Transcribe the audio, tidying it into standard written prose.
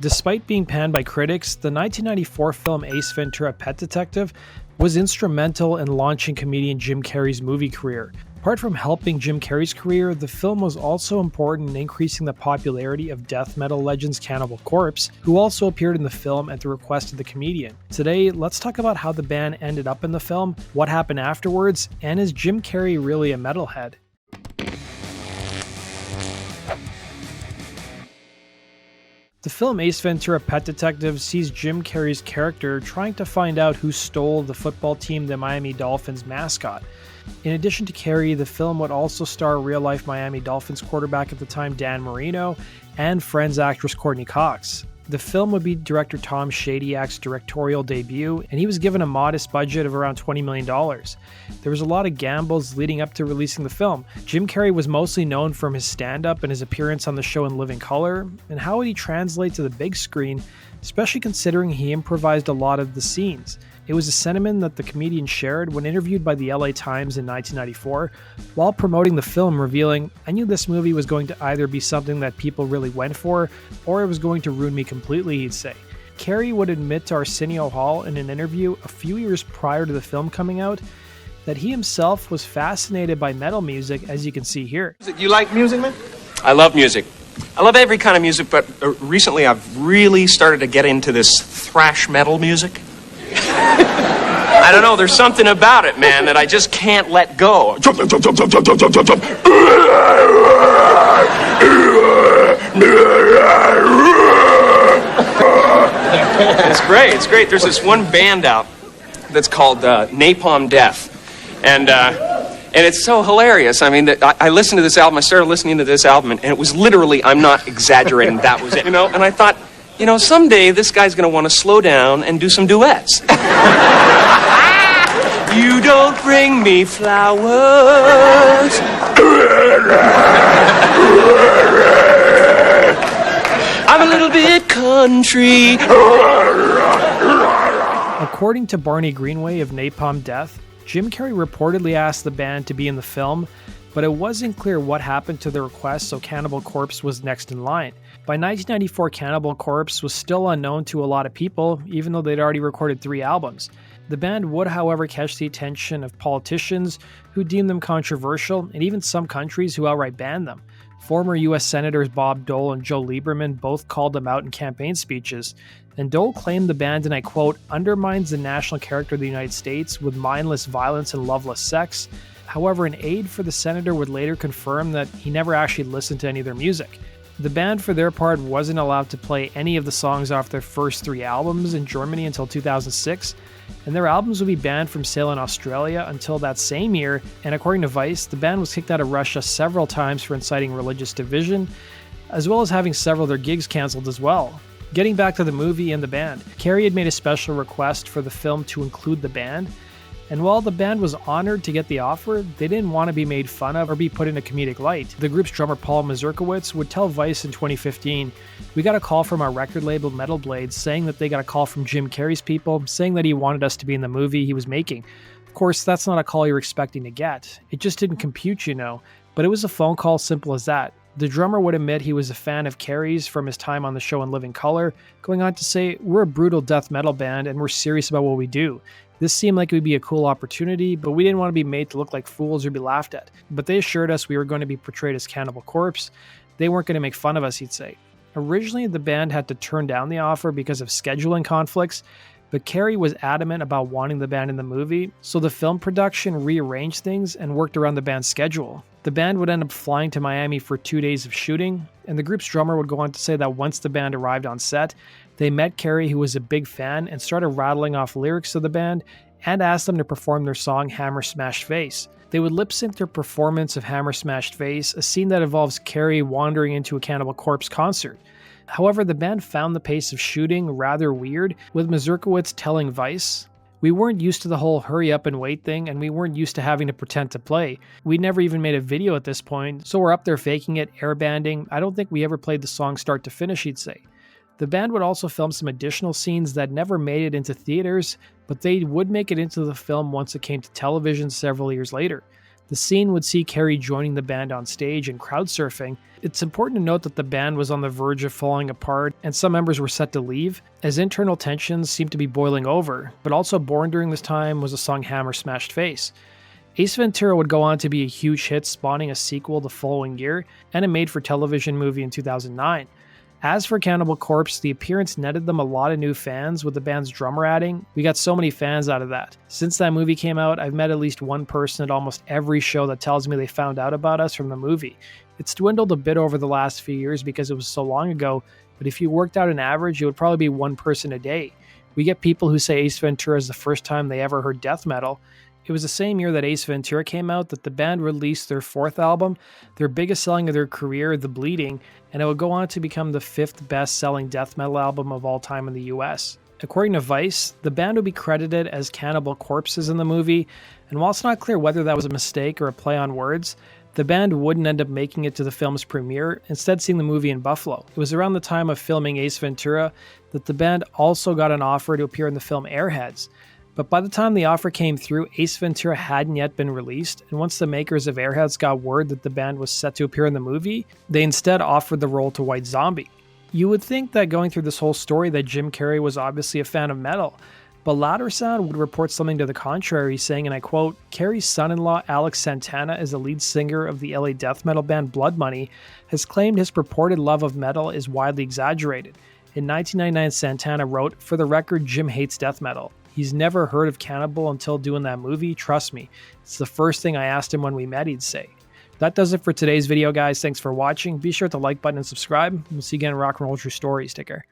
Despite being panned by critics, the 1994 film Ace Ventura Pet Detective was instrumental in launching comedian Jim Carrey's movie career. Apart from helping Jim Carrey's career, the film was also important in increasing the popularity of death metal legends Cannibal Corpse, who also appeared in the film at the request of the comedian. Today, let's talk about how the band ended up in the film, what happened afterwards, and is Jim Carrey really a metalhead? The film Ace Ventura Pet Detective sees Jim Carrey's character trying to find out who stole the football team, the Miami Dolphins mascot. In addition to Carrey, the film would also star real-life Miami Dolphins quarterback at the time Dan Marino and Friends actress Courtney Cox. The film would be director Tom Shadyack's directorial debut, and he was given a modest budget of around $20 million. There was a lot of gambles leading up to releasing the film. Jim Carrey was mostly known from his stand-up and his appearance on the show In Living Color, and how would he translate to the big screen, especially considering he improvised a lot of the scenes. It was a sentiment that the comedian shared when interviewed by the LA Times in 1994 while promoting the film, revealing, "I knew this movie was going to either be something that people really went for, or it was going to ruin me completely," he'd say. Carrey would admit to Arsenio Hall in an interview a few years prior to the film coming out that he himself was fascinated by metal music, as you can see here. You like music, man? I love music. I love every kind of music, but recently I've really started to get into this thrash metal music. I don't know, there's something about it, man, that I just can't let go. Jump, jump, jump, jump, jump, jump, jump, jump, jump. It's great. There's this one band out that's called Napalm Death, and it's so hilarious. I mean, I listened to this album, I started listening to this album, and it was literally, I'm not exaggerating, that was it, and I thought, someday this guy's going to want to slow down and do some duets. You don't bring me flowers. I'm a little bit country. According to Barney Greenway of Napalm Death, Jim Carrey reportedly asked the band to be in the film, but it wasn't clear what happened to the request, so Cannibal Corpse was next in line. By 1994, Cannibal Corpse was still unknown to a lot of people, even though they'd already recorded 3 albums. The band would, however, catch the attention of politicians who deemed them controversial, and even some countries who outright banned them. Former U.S. Senators Bob Dole and Joe Lieberman both called them out in campaign speeches, and Dole claimed the band, and I quote, "undermines the national character of the United States with mindless violence and loveless sex." However, an aide for the senator would later confirm that he never actually listened to any of their music. The band, for their part, wasn't allowed to play any of the songs off their first 3 albums in Germany until 2006, and their albums would be banned from sale in Australia until that same year, and according to Vice, the band was kicked out of Russia several times for inciting religious division, as well as having several of their gigs cancelled as well. Getting back to the movie and the band, Carrey had made a special request for the film to include the band, and while the band was honored to get the offer, they didn't want to be made fun of or be put in a comedic light. The group's drummer Paul Mazurkiewicz would tell Vice in 2015, "We got a call from our record label Metal Blade saying that they got a call from Jim Carrey's people saying that he wanted us to be in the movie he was making. Of course, that's not a call you're expecting to get. It just didn't compute, but it was a phone call, simple as that." The drummer would admit he was a fan of Carrey's from his time on the show In Living Color, going on to say, "We're a brutal death metal band and we're serious about what we do. This seemed like it would be a cool opportunity, but we didn't want to be made to look like fools or be laughed at. But they assured us we were going to be portrayed as Cannibal Corpse. They weren't going to make fun of us," he'd say. Originally, the band had to turn down the offer because of scheduling conflicts, but Carrey was adamant about wanting the band in the movie, so the film production rearranged things and worked around the band's schedule. The band would end up flying to Miami for 2 days of shooting, and the group's drummer would go on to say that once the band arrived on set, they met Carrey, who was a big fan, and started rattling off lyrics of the band and asked them to perform their song Hammer Smashed Face. They would lip-sync their performance of Hammer Smashed Face, a scene that involves Carrey wandering into a Cannibal Corpse concert. However, the band found the pace of shooting rather weird, with Mazurkiewicz telling Vice, "We weren't used to the whole hurry up and wait thing, and we weren't used to having to pretend to play. We never even made a video at this point, so we're up there faking it, airbanding. I don't think we ever played the song start to finish," he'd say. The band would also film some additional scenes that never made it into theaters, but they would make it into the film once it came to television several years later. The scene would see Carrey joining the band on stage and crowd surfing. It's important to note that the band was on the verge of falling apart and some members were set to leave, as internal tensions seemed to be boiling over, but also born during this time was the song Hammer Smashed Face. Ace Ventura would go on to be a huge hit, spawning a sequel the following year and a made-for-television movie in 2009. As for Cannibal Corpse, the appearance netted them a lot of new fans, with the band's drummer adding. We got so many fans out of that. Since that movie came out, I've met at least one person at almost every show that tells me they found out about us from the movie. It's dwindled a bit over the last few years because it was so long ago, but if you worked out an average, it would probably be one person a day. We get people who say Ace Ventura is the first time they ever heard death metal. It was the same year that Ace Ventura came out that the band released their fourth album, their biggest selling of their career, The Bleeding, and it would go on to become the fifth best-selling death metal album of all time in the US. According to Vice, the band would be credited as Cannibal Corpses in the movie, and while it's not clear whether that was a mistake or a play on words, the band wouldn't end up making it to the film's premiere, instead seeing the movie in Buffalo. It was around the time of filming Ace Ventura that the band also got an offer to appear in the film Airheads. But by the time the offer came through, Ace Ventura hadn't yet been released, and once the makers of Airheads got word that the band was set to appear in the movie, they instead offered the role to White Zombie. You would think that going through this whole story that Jim Carrey was obviously a fan of metal, but Louder Sound would report something to the contrary, saying, and I quote, "Carrey's son-in-law Alex Santana is the lead singer of the LA death metal band Blood Money, has claimed his purported love of metal is widely exaggerated. In 1999, Santana wrote, 'For the record, Jim hates death metal. He's never heard of Cannibal until doing that movie. Trust me, it's the first thing I asked him when we met, he'd say.'" That does it for today's video, guys. Thanks for watching. Be sure to like button and subscribe. We'll see you again in Rock and Roll True Stories. Take care.